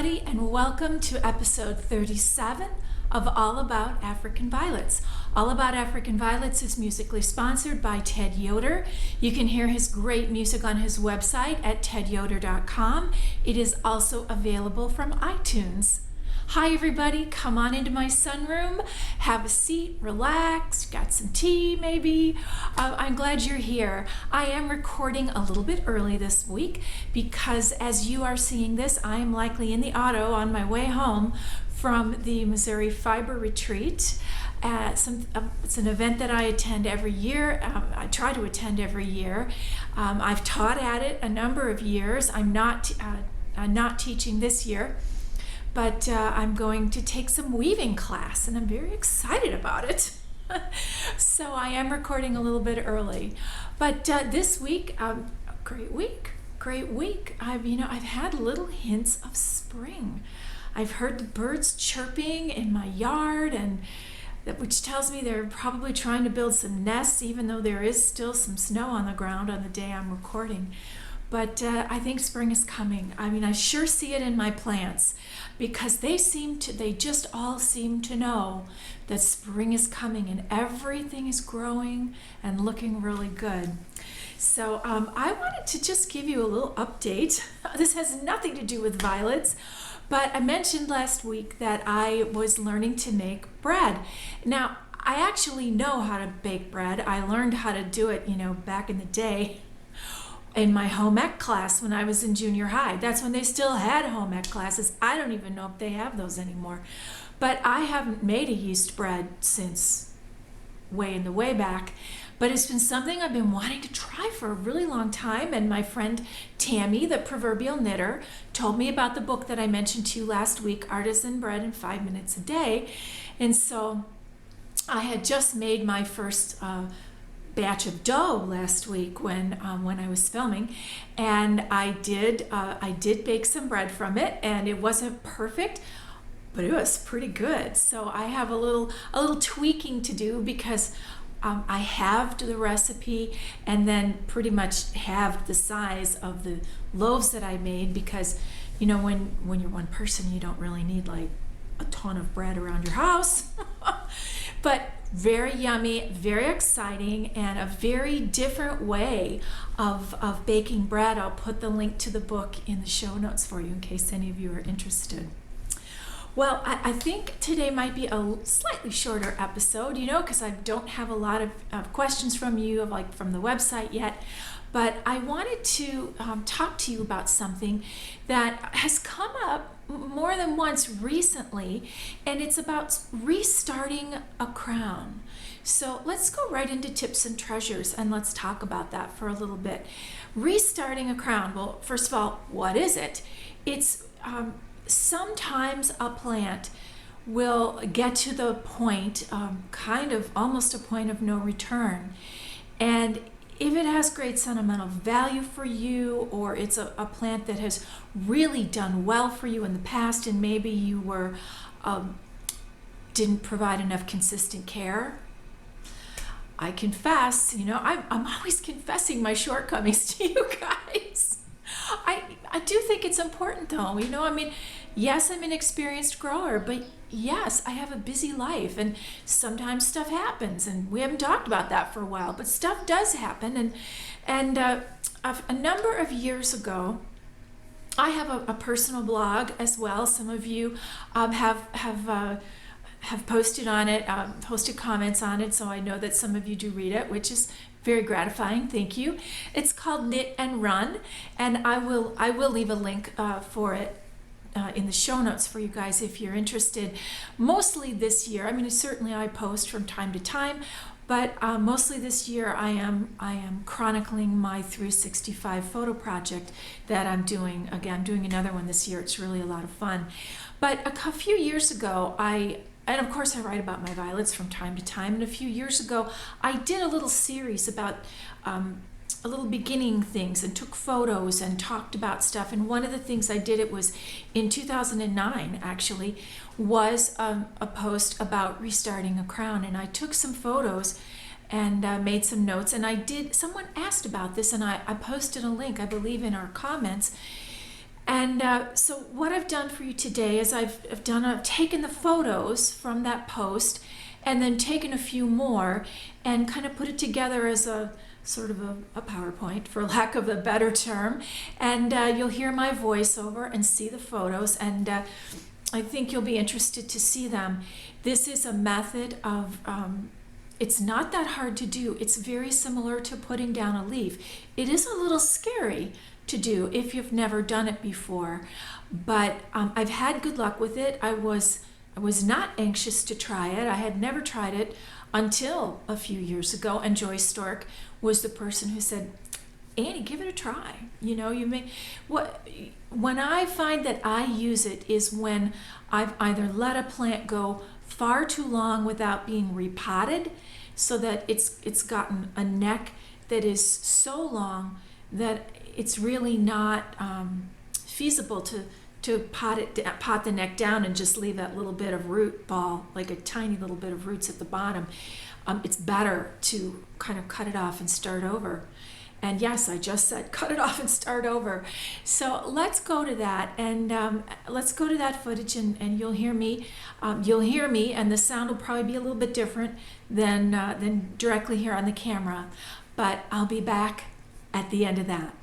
everybody, and welcome to episode 37 of All About African Violets. All About African Violets is musically sponsored by Ted Yoder. You can hear his great music on his website at tedyoder.com. It is also available from iTunes. Hi everybody, come on into my sunroom, have a seat, relax, got some tea maybe. I'm glad you're here. I am recording a little bit early this week because as you are seeing this, I am likely in the auto on my way home from the Missouri Fiber Retreat. It's an event that I attend every year. I try to attend every year. I've taught at it a number of years. I'm not teaching this year. But I'm going to take some weaving class, and I'm very excited about it. So I am recording a little bit early. But this week, great week. I've had little hints of spring. I've heard the birds chirping in my yard, which tells me they're probably trying to build some nests, even though there is still some snow on the ground on the day I'm recording. But I think spring is coming. I sure see it in my plants because they just all seem to know that spring is coming and everything is growing and looking really good. So I wanted to just give you a little update. This has nothing to do with violets, but I mentioned last week that I was learning to make bread. Now, I actually know how to bake bread. I learned how to do it, back in the day in my home ec class when I was in junior high. That's when they still had home ec classes. I don't even know if they have those anymore. But I haven't made a yeast bread since way back. But it's been something I've been wanting to try for a really long time. And my friend Tammy, the proverbial knitter, told me about the book that I mentioned to you last week, Artisan Bread in 5 Minutes a Day. And so I had just made my first batch of dough last week when I was filming, and I did bake some bread from it, and it wasn't perfect, but it was pretty good. So I have a little tweaking to do because I halved the recipe and then pretty much halved the size of the loaves that I made because when you're one person you don't really need like a ton of bread around your house. But very yummy, very exciting, and a very different way of baking bread. I'll put the link to the book in the show notes for you in case any of you are interested. Well, I think today might be a slightly shorter episode, because I don't have a lot of questions from you, from the website yet. But I wanted to talk to you about something that has come up more than once recently, and it's about restarting a crown. So let's go right into tips and treasures, and let's talk about that for a little bit. Restarting a crown. Well, first of all, what is it? It's sometimes a plant will get to the point, kind of almost a point of no return. And if it has great sentimental value for you, or it's a plant that has really done well for you in the past, and maybe you were didn't provide enough consistent care, I confess, I'm always confessing my shortcomings to you guys. I do think it's important though, yes, I'm an experienced grower, but yes, I have a busy life and sometimes stuff happens, and we haven't talked about that for a while, but stuff does happen. And a number of years ago, I have a personal blog as well. Some of you have posted on it, posted comments on it, so I know that some of you do read it, which is very gratifying. Thank you. It's called Knit and Run, and I will leave a link for it in the show notes for you guys if you're interested. Mostly this year, certainly I post from time to time, but mostly this year I am chronicling my 365 photo project that I'm doing. Again, I'm doing another one this year. It's really a lot of fun. But a few years ago, and of course I write about my violets from time to time, and a few years ago I did a little series about a little beginning things and took photos and talked about stuff. And one of the things I did, it was in 2009 actually, was a post about restarting a crown, and I took some photos and made some notes, and someone asked about this, and I posted a link, I believe, in our comments. And so what I've done for you today is I've taken the photos from that post and then taken a few more and kind of put it together as a sort of a PowerPoint, for lack of a better term. And you'll hear my voiceover and see the photos, and I think you'll be interested to see them. This is a method of, it's not that hard to do. It's very similar to putting down a leaf. It is a little scary to do if you've never done it before, but I've had good luck with it. I was not anxious to try it. I had never tried it until a few years ago, and Joyce Stork was the person who said, Annie, give it a try. You know, when I find that I use it is when I've either let a plant go far too long without being repotted, so that it's gotten a neck that is so long that it's really not feasible to pot the neck down and just leave that little bit of root ball, like a tiny little bit of roots at the bottom. It's better to kind of cut it off and start over. And yes, I just said cut it off and start over. So let's go to that, and let's go to that footage, and you'll hear me. And the sound will probably be a little bit different than directly here on the camera. But I'll be back at the end of that.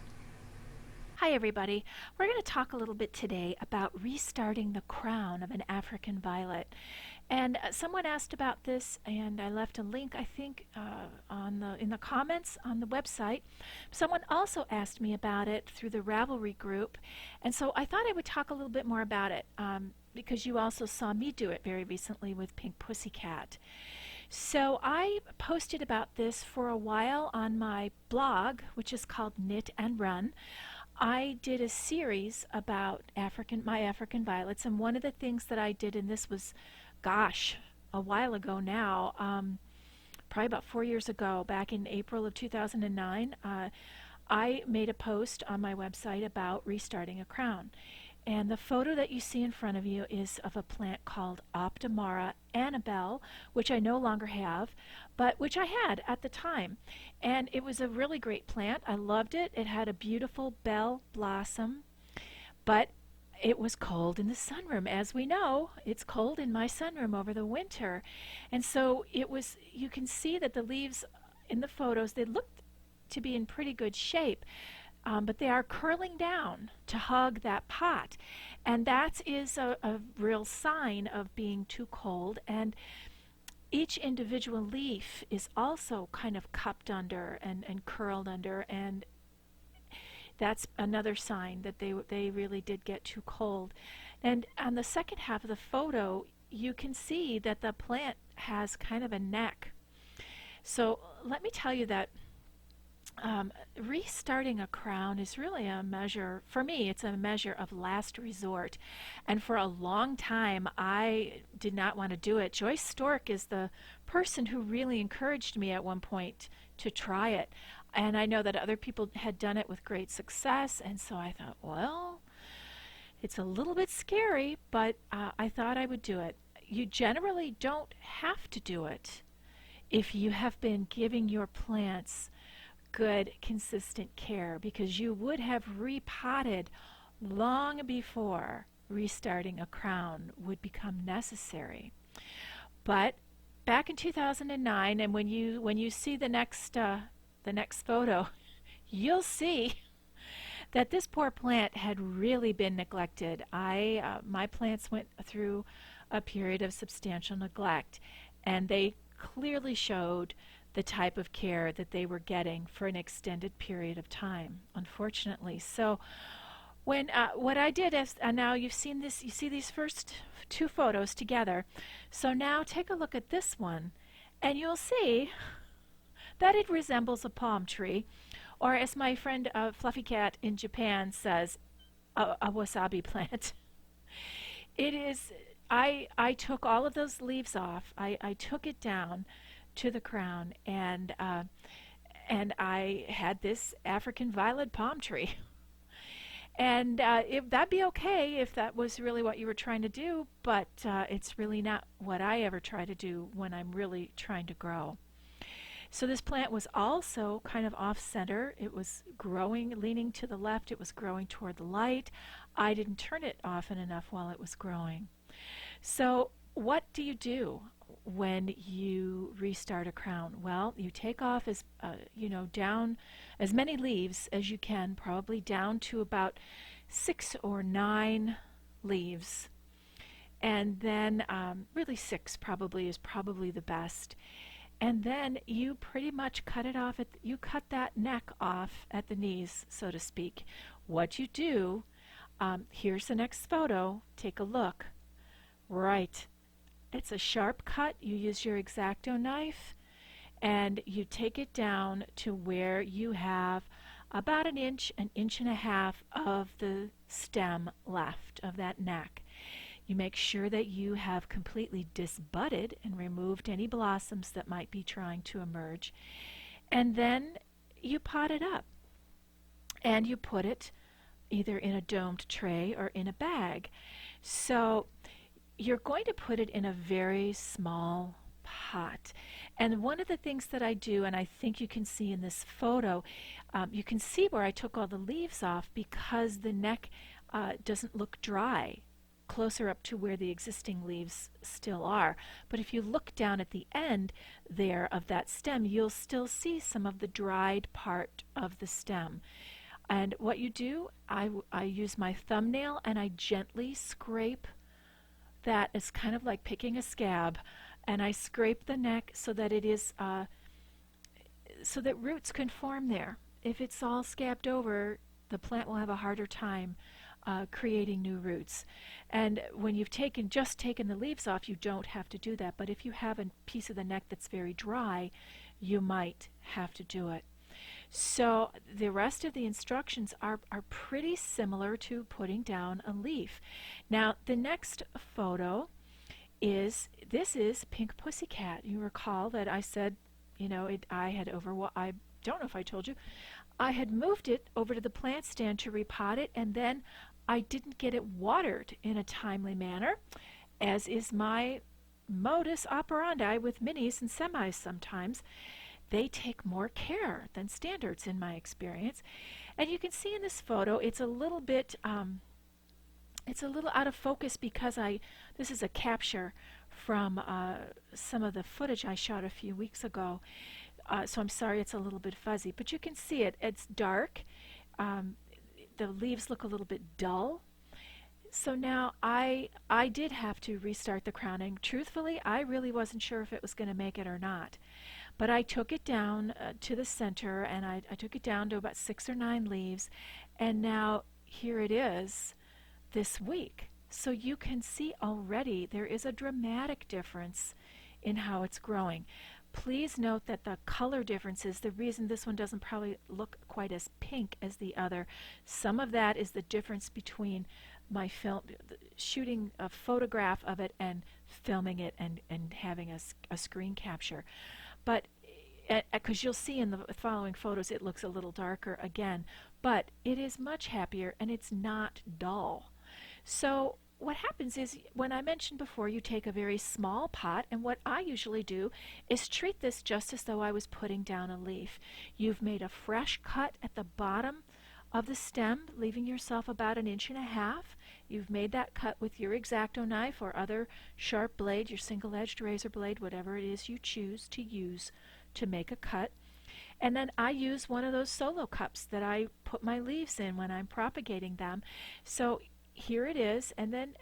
Hi everybody. We're going to talk a little bit today about restarting the crown of an African violet. And someone asked about this, and I left a link, I think, in the comments on the website. Someone also asked me about it through the Ravelry group, and so I thought I would talk a little bit more about it because you also saw me do it very recently with Pink Pussycat. So I posted about this for a while on my blog, which is called Knit and Run. I did a series about my African violets, and one of the things that I did, and this was, gosh, a while ago now, probably about 4 years ago, back in April of 2009, I made a post on my website about restarting a crown. And the photo that you see in front of you is of a plant called Optimara Annabelle, which I no longer have, but which I had at the time. And it was a really great plant. I loved it. It had a beautiful bell blossom, but it was cold in the sunroom. As we know, it's cold in my sunroom over the winter. And so you can see that the leaves in the photos, they looked to be in pretty good shape. But they are curling down to hug that pot, and that is a real sign of being too cold. And each individual leaf is also kind of cupped under and curled under, and that's another sign that they really did get too cold. And on the second half of the photo, you can see that the plant has kind of a neck. So let me tell you that restarting a crown is really a measure, for me, it's a measure of last resort. And for a long time, I did not want to do it. Joyce Stork is the person who really encouraged me at one point to try it. And I know that other people had done it with great success, and so I thought, well, it's a little bit scary, but I thought I would do it. You generally don't have to do it if you have been giving your plants good, consistent care, because you would have repotted long before restarting a crown would become necessary. But back in 2009, and when you see the next photo, you'll see that this poor plant had really been neglected. My plants went through a period of substantial neglect, and they clearly showed the type of care that they were getting for an extended period of time, unfortunately. So when what I did is, now you've seen this, you see these first two photos together. So now take a look at this one, and you'll see that it resembles a palm tree, or as my friend Fluffy Cat in Japan says, a wasabi plant. It is, I took all of those leaves off, I took it down to the crown, and I had this African violet palm tree. And that'd be okay if that was really what you were trying to do, but it's really not what I ever try to do when I'm really trying to grow. So this plant was also kind of off center. It was growing, leaning to the left. It was growing toward the light. I didn't turn it often enough while it was growing. So what do you do when you restart a crown? Well, you take off down as many leaves as you can, probably down to about 6 or 9 leaves, and then really 6 probably is probably the best. And then you pretty much cut it off. You cut that neck off at the knees, so to speak. What you do, here's the next photo. Take a look. Right. It's a sharp cut. You use your X-Acto knife and you take it down to where you have about an inch and a half of the stem left of that neck. You make sure that you have completely disbudded and removed any blossoms that might be trying to emerge. And then you pot it up and you put it either in a domed tray or in a bag. So you're going to put it in a very small pot. And one of the things that I do, and I think you can see in this photo, you can see where I took all the leaves off because the neck doesn't look dry closer up to where the existing leaves still are. But if you look down at the end there of that stem, you'll still see some of the dried part of the stem. And what you do, I use my thumbnail and I gently scrape that. It's kind of like picking a scab, and I scrape the neck so that it is so that roots can form there. If it's all scabbed over, the plant will have a harder time creating new roots. And when you've just taken the leaves off, you don't have to do that. But if you have a piece of the neck that's very dry, you might have to do it. So the rest of the instructions are pretty similar to putting down a leaf. Now the next photo is Pink Pussycat. You recall that I said, I don't know if I told you, I had moved it over to the plant stand to repot it, and then I didn't get it watered in a timely manner, as is my modus operandi with minis and semis sometimes. They take more care than standards in my experience. And you can see in this photo it's a little bit out of focus because this is a capture from some of the footage I shot a few weeks ago. So I'm sorry it's a little bit fuzzy, but you can see it. It's dark. The leaves look a little bit dull. So now I did have to restart the crowning. Truthfully, I really wasn't sure if it was going to make it or not. But I took it down to the center, and I took it down to about 6 or 9 leaves, and now here it is this week. So you can see already there is a dramatic difference in how it's growing. Please note that the color differences, the reason this one doesn't probably look quite as pink as the other, some of that is the difference between my shooting a photograph of it and filming it and having a screen capture. But because you'll see in the following photos it looks a little darker again, but it is much happier and it's not dull. So what happens is, when I mentioned before, you take a very small pot, and what I usually do is treat this just as though I was putting down a leaf. You've made a fresh cut at the bottom of the stem, leaving yourself about 1.5 inches. You've made that cut with your X-Acto knife or other sharp blade, your single-edged razor blade, whatever it is you choose to use to make a cut. And then I use one of those solo cups that I put my leaves in when I'm propagating them. So here it is, and then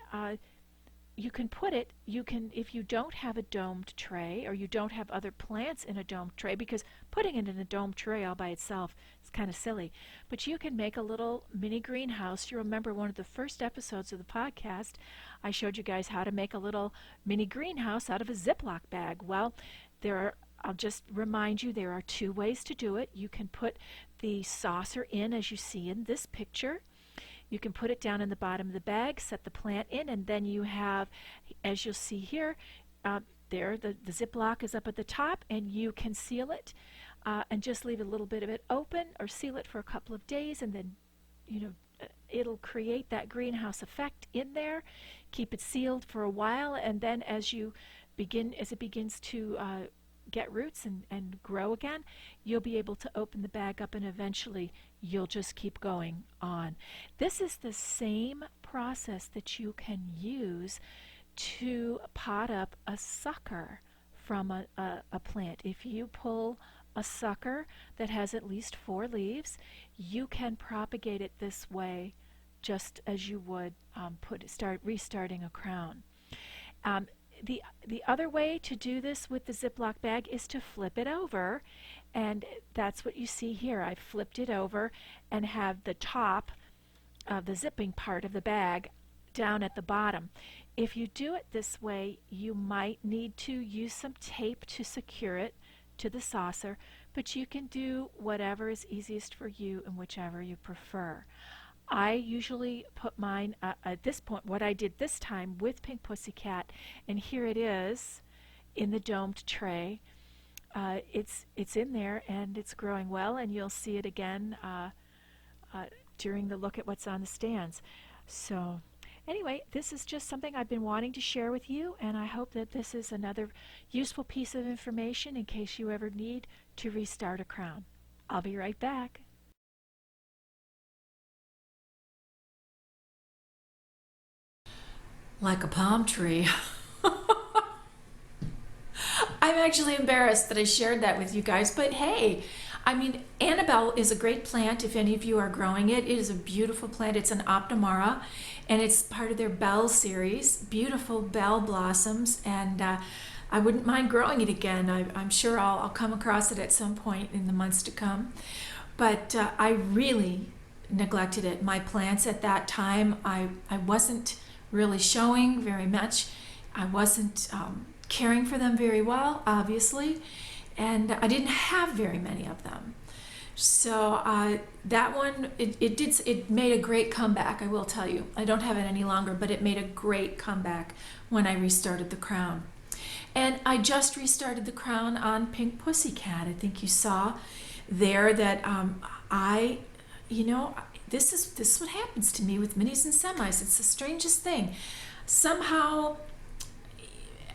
you can put it, if you don't have a domed tray or you don't have other plants in a domed tray, because putting it in a domed tray all by itself is kind of silly, but you can make a little mini greenhouse. You remember one of the first episodes of the podcast, I showed you guys how to make a little mini greenhouse out of a Ziploc bag. Well, I'll just remind you, there are 2 ways to do it. You can put the saucer in as you see in this picture. You can put it down in the bottom of the bag, set the plant in, and then you have, as you'll see here, the Ziploc is up at the top, and you can seal it and just leave a little bit of it open or seal it for a couple of days, and then it'll create that greenhouse effect in there. Keep it sealed for a while, and then as it begins to get roots and grow again, you'll be able to open the bag up and eventually you'll just keep going on. This is the same process that you can use to pot up a sucker from a plant. If you pull a sucker that has at least 4 leaves, you can propagate it this way just as you would restarting a crown. The other way to do this with the Ziploc bag is to flip it over, and that's what you see here. I flipped it over and have the top of the zipping part of the bag down at the bottom. If you do it this way, you might need to use some tape to secure it to the saucer, but you can do whatever is easiest for you and whichever you prefer. I usually put mine at this point, what I did this time with Pink Pussycat, and here it is in the domed tray. It's in there and it's growing well, and you'll see it again during the look at what's on the stands. So anyway, this is just something I've been wanting to share with you, and I hope that this is another useful piece of information in case you ever need to restart a crown. I'll be right back. Like a palm tree. I'm actually embarrassed that I shared that with you guys, but hey, I mean, Annabelle is a great plant if any of you are growing it. It is a beautiful plant. It's an Optimara, and it's part of their Bell series. Beautiful bell blossoms, and I wouldn't mind growing it again. I'm sure I'll come across it at some point in the months to come. But I really neglected it. My plants at that time, I wasn't really showing very much. I wasn't caring for them very well, obviously, and I didn't have very many of them. So that one, it made a great comeback, I will tell you. I don't have it any longer, but it made a great comeback when I restarted the crown. And I just restarted the crown on Pink Pussycat. I think you saw there that this is what happens to me with minis and semis. It's the strangest thing. Somehow,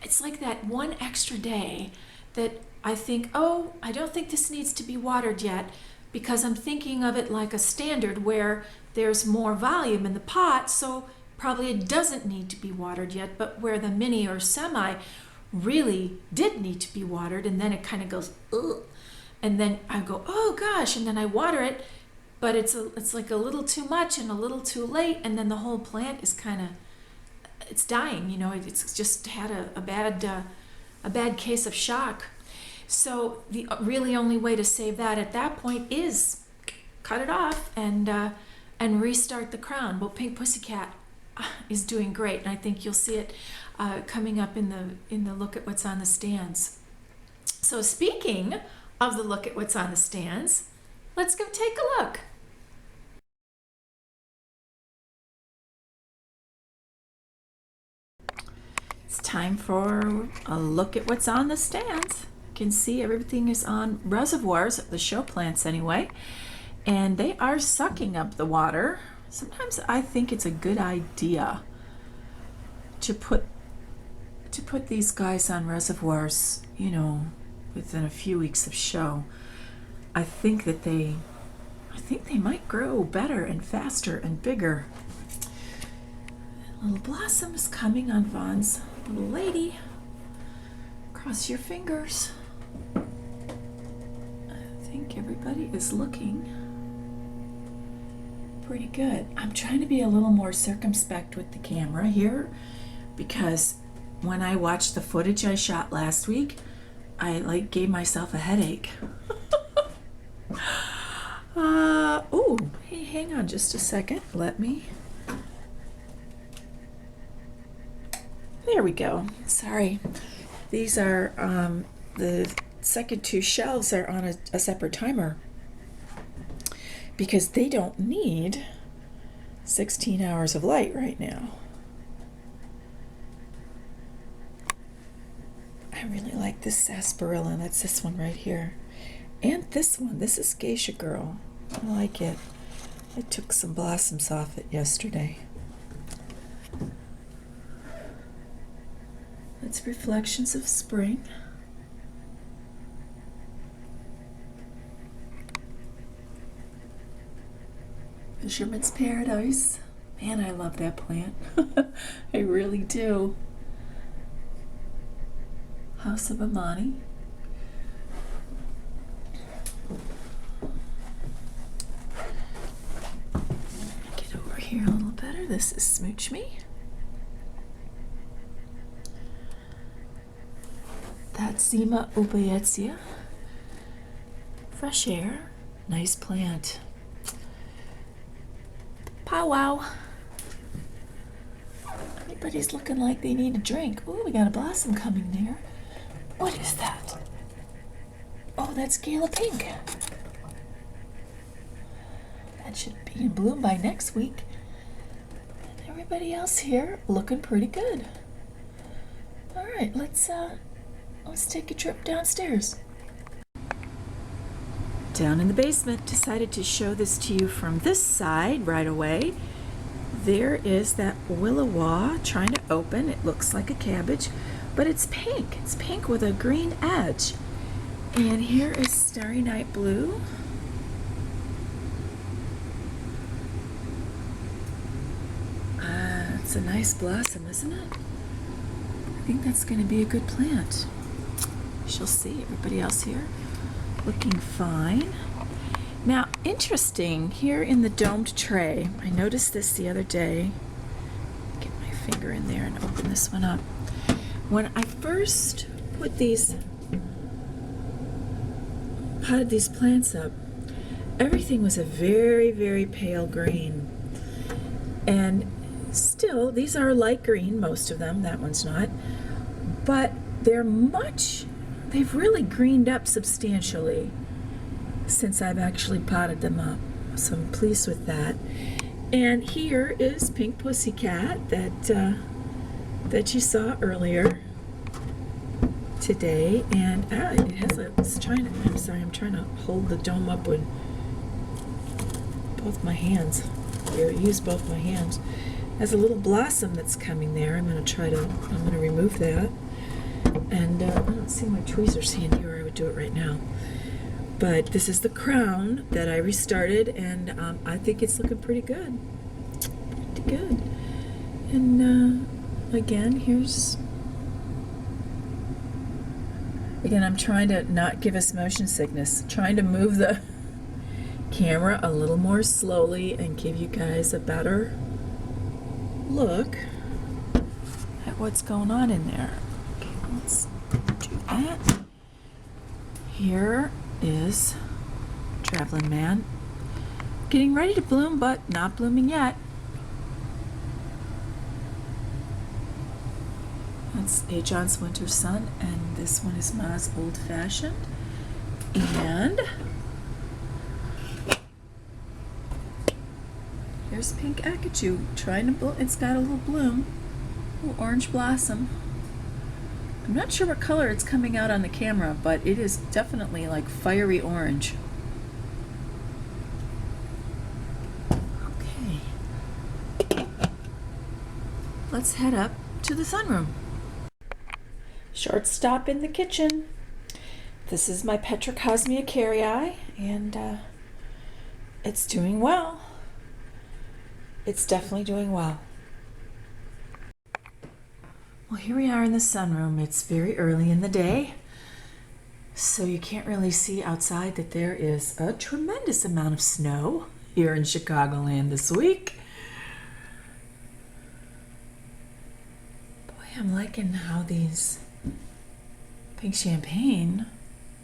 it's like that one extra day that I think, oh, I don't think this needs to be watered yet, because I'm thinking of it like a standard where there's more volume in the pot, so probably it doesn't need to be watered yet, but where the mini or semi really did need to be watered, and then it kind of goes, ugh. And then I go, oh gosh, and then I water it, but it's like a little too much and a little too late, and then the whole plant is it's dying. It's just had a bad case of shock. So the really only way to save that at that point is cut it off and restart the crown. Well, Pink Pussycat is doing great, and I think you'll see it coming up in the look at what's on the stands. So speaking of the look at what's on the stands, let's go take a look. It's time for a look at what's on the stands. You can see everything is on reservoirs, the show plants anyway, and they are sucking up the water. Sometimes I think it's a good idea to put these guys on reservoirs, within a few weeks of show. I think they might grow better and faster and bigger. Little blossoms coming on Vaughn's little lady. Cross your fingers. I think everybody is looking pretty good. I'm trying to be a little more circumspect with the camera here, because when I watched the footage I shot last week, I gave myself a headache. Hey, hang on just a second. There we go. Sorry. These are, the second 2 shelves are on a separate timer, because they don't need 16 hours of light right now. I really like this sarsaparilla. That's this one right here. And this one. This is Geisha Girl. I like it. I took some blossoms off it yesterday. It's reflections of spring. Fisherman's Paradise. Man, I love that plant. I really do. House of Amani. Get over here a little better. This is Smooch Me. That's Zima ubayetzia. Fresh air. Nice plant. Powwow. Everybody's looking like they need a drink. Ooh, we got a blossom coming there. What is that? Oh, that's Gala Pink. That should be in bloom by next week. And everybody else here looking pretty good. All right, let's take a trip downstairs. Down in the basement, decided to show this to you from this side right away. There is that willow trying to open. It looks like a cabbage, but it's pink. It's pink with a green edge. And here is Starry Night Blue. It's a nice blossom, isn't it? I think that's going to be a good plant. Shall see. Everybody else here looking fine. Now, interesting, here in the domed tray, I noticed this the other day. Get my finger in there and open this one up. When I first potted these plants up, everything was a very, very pale green. And still, these are light green, most of them. That one's not. But they've really greened up substantially since I've actually potted them up. So I'm pleased with that. And here is Pink Pussycat that you saw earlier today. And it has I'm trying to hold the dome up with both my hands. Use both my hands. Has a little blossom that's coming there. I'm going to remove that. And I don't see my tweezers handy, or I would do it right now. But this is the crown that I restarted, and I think it's looking pretty good. Pretty good. And again, I'm trying to not give us motion sickness. Trying to move the camera a little more slowly and give you guys a better look at what's going on in there. Okay, let's do that. Here is Traveling Man. Getting ready to bloom, but not blooming yet. That's A. John's Winter Sun, and this one is Ma's Old Fashioned. And here's Pink Akaju trying to bloom. It's got a little bloom, a little orange blossom. I'm not sure what color it's coming out on the camera, but it is definitely like fiery orange. Okay. Let's head up to the sunroom. Short stop in the kitchen. This is my Petrocosmia caryi, and it's doing well. It's definitely doing well. Well, here we are in the sunroom. It's very early in the day, so you can't really see outside that there is a tremendous amount of snow here in Chicagoland this week. Boy, I'm liking how these pink champagne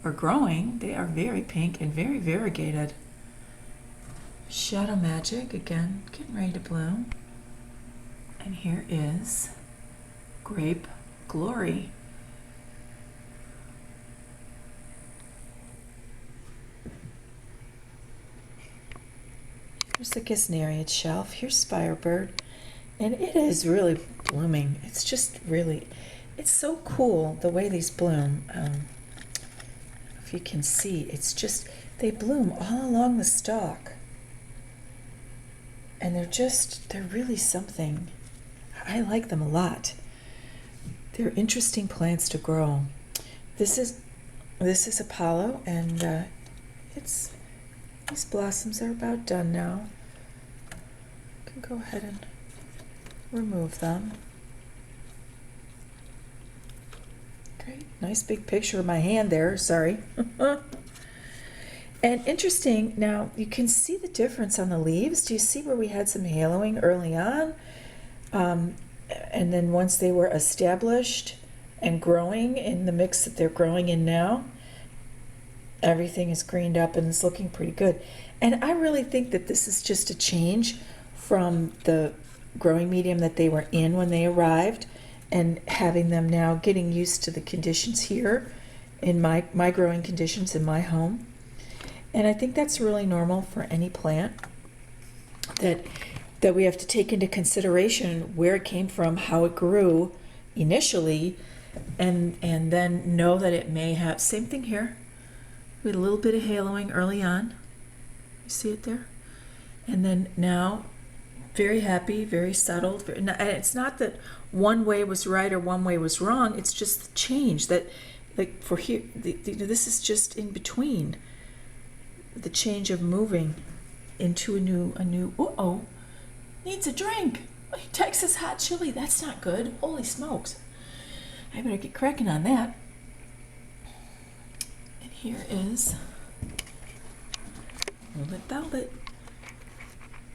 are growing. They are very pink and very variegated. Shadow Magic, again, getting ready to bloom. And here is Grape Glory. Here's the Gesneriad shelf. Here's Spirebird. And it is really blooming. It's just really, it's so cool the way these bloom. If you can see, it's just, they bloom all along the stalk. And they're really something. I like them a lot. They're interesting plants to grow. This is Apollo, and these blossoms are about done now. can go ahead and remove them. Great, nice big picture of my hand there, sorry. And interesting, now you can see the difference on the leaves. Do you see where we had some haloing early on? And then once they were established and growing in the mix that they're growing in now, everything is greened up and it's looking pretty good. And I really think that this is just a change from the growing medium that they were in when they arrived, and having them now getting used to the conditions here in my growing conditions in my home. And I think that's really normal for any plant, that we have to take into consideration where it came from, how it grew initially, and then know that it may have, same thing here. We had a little bit of haloing early on. You see it there? And then now, very happy, very settled. And it's not that one way was right or one way was wrong. It's just the change that, like for here, this is just in between. The change of moving into a new. Uh-oh, needs a drink. Texas hot chili. That's not good. Holy smokes! I better get cracking on that. And here is Moonlit Velvet.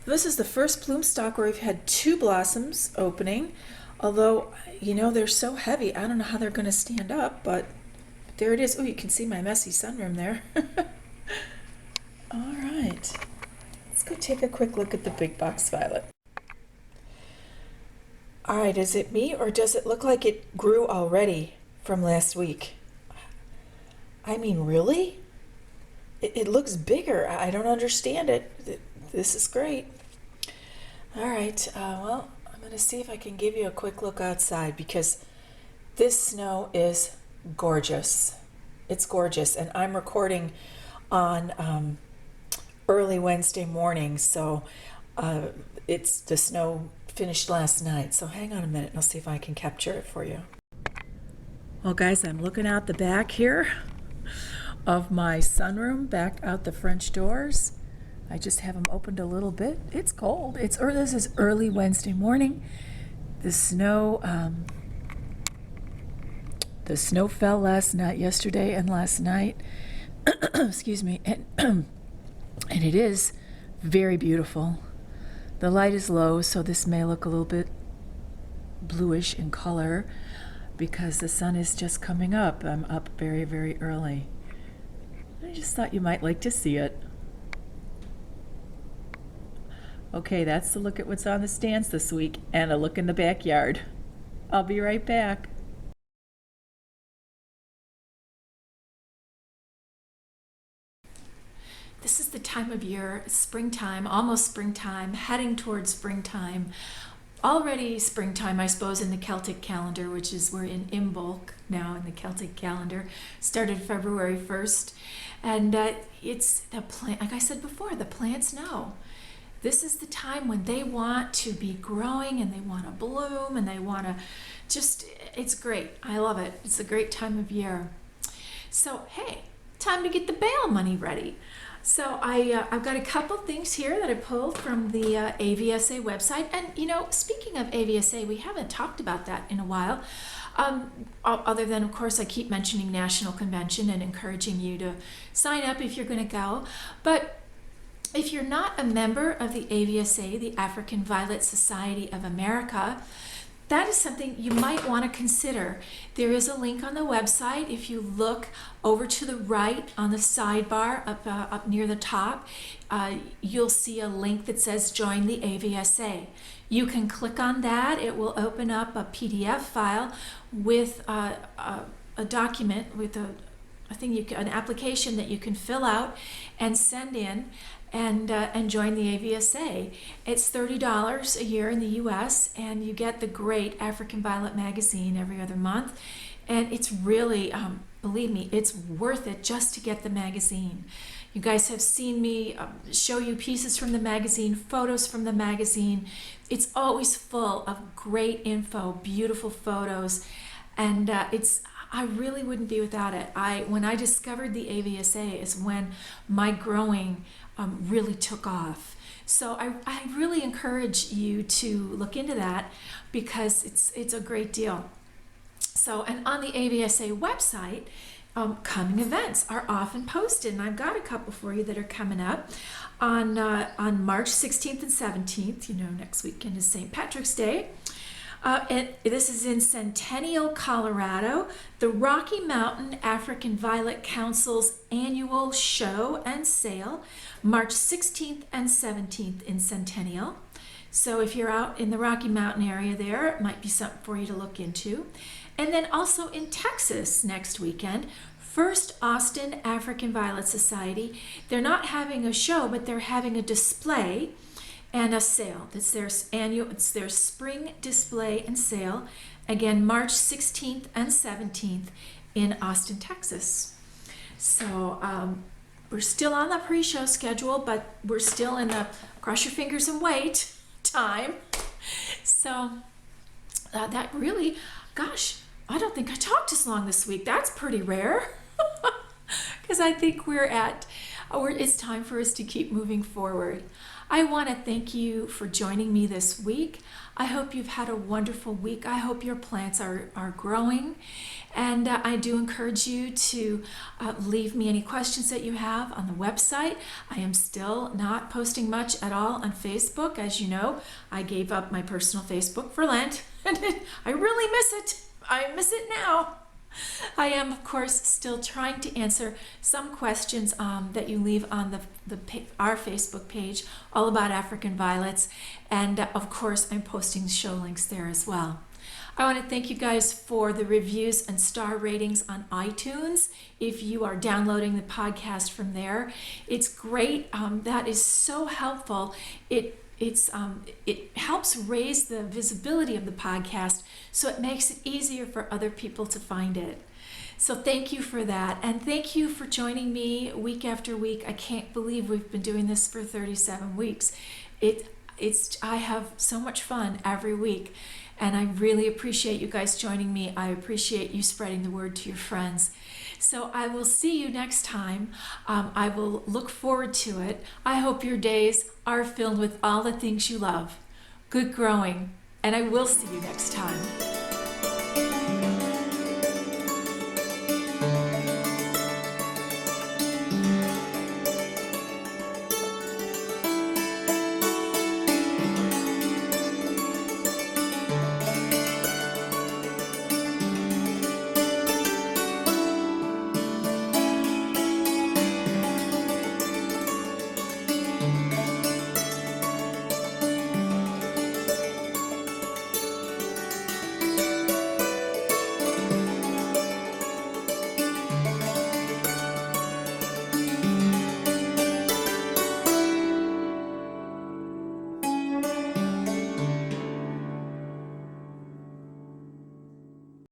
This is the first bloom stalk where we've had 2 blossoms opening. Although, you know, they're so heavy, I don't know how they're going to stand up, but there it is. Oh, you can see my messy sunroom there. All right, let's go take a quick look at the big box violet. All right, is it me or does it look like it grew already from last week? I mean, really? It looks bigger. I don't understand it. This is great. All right, well, I'm going to see if I can give you a quick look outside, because this snow is gorgeous. It's gorgeous, and I'm recording on early Wednesday morning, so it's the snow finished last night. So hang on a minute and I'll see if I can capture it for you. Well, guys, I'm looking out the back here of my sunroom, back out the French doors. I just have them opened a little bit. It's cold. This is early Wednesday morning. The snow fell yesterday and last night. Excuse me. And it is very beautiful. The light is low, so this may look a little bit bluish in color because the sun is just coming up. I'm up very, very early. I just thought you might like to see it. Okay, that's the look at what's on the stands this week and a look in the backyard. I'll be right back. This is the time of year, springtime, almost springtime, heading towards springtime. Already springtime, I suppose, in the Celtic calendar, which is we're in Imbolc now in the Celtic calendar. Started February 1st. And it's the plant, like I said before, the plants know. This is the time when they want to be growing and they want to bloom and they want to it's great. I love it. It's a great time of year. So, hey, time to get the bail money ready. So I've got a couple things here that I pulled from the AVSA website. And, you know, speaking of AVSA, we haven't talked about that in a while. Other than, of course, I keep mentioning National Convention and encouraging you to sign up if you're going to go. But if you're not a member of the AVSA, the African Violet Society of America, that is something you might want to consider. There is a link on the website. If you look over to the right on the sidebar up near the top, you'll see a link that says Join the AVSA. You can click on that. It will open up a PDF file with a document with an application that you can fill out and send in and join the AVSA. It's $30 a year in the US, and you get the great African Violet magazine every other month. And it's really, believe me, it's worth it just to get the magazine. You guys have seen me show you pieces from the magazine, photos from the magazine. It's always full of great info, beautiful photos, and it's I really wouldn't be without it. When I discovered the AVSA is when my growing really took off. So I really encourage you to look into that because it's a great deal. So, and on the AVSA website, coming events are often posted, and I've got a couple for you that are coming up on March 16th and 17th. Next weekend is St. Patrick's Day. This is in Centennial, Colorado, the Rocky Mountain African Violet Council's annual show and sale, March 16th and 17th in Centennial. So if you're out in the Rocky Mountain area there, it might be something for you to look into. And then also in Texas next weekend, First Austin African Violet Society. They're not having a show, but they're having a display and a sale. It's their spring display and sale. Again, March 16th and 17th in Austin, Texas. So we're still on the pre-show schedule, but we're still in the cross your fingers and wait time. So that really, gosh, I don't think I talked as long this week. That's pretty rare. Because I think it's time for us to keep moving forward. I want to thank you for joining me this week. I hope you've had a wonderful week. I hope your plants are growing. And I do encourage you to leave me any questions that you have on the website. I am still not posting much at all on Facebook. As you know, I gave up my personal Facebook for Lent, and I really miss it. I miss it now. I am, of course, still trying to answer some questions that you leave on our Facebook page, All About African Violets, and of course, I'm posting show links there as well. I want to thank you guys for the reviews and star ratings on iTunes. If you are downloading the podcast from there, it's great. That is so helpful. It helps raise the visibility of the podcast, so it makes it easier for other people to find it. So thank you for that, and thank you for joining me week after week. I can't believe we've been doing this for 37 weeks. I have so much fun every week, and I really appreciate you guys joining me. I appreciate you spreading the word to your friends. So I will see you next time. I will look forward to it. I hope your days are filled with all the things you love. Good growing, and I will see you next time.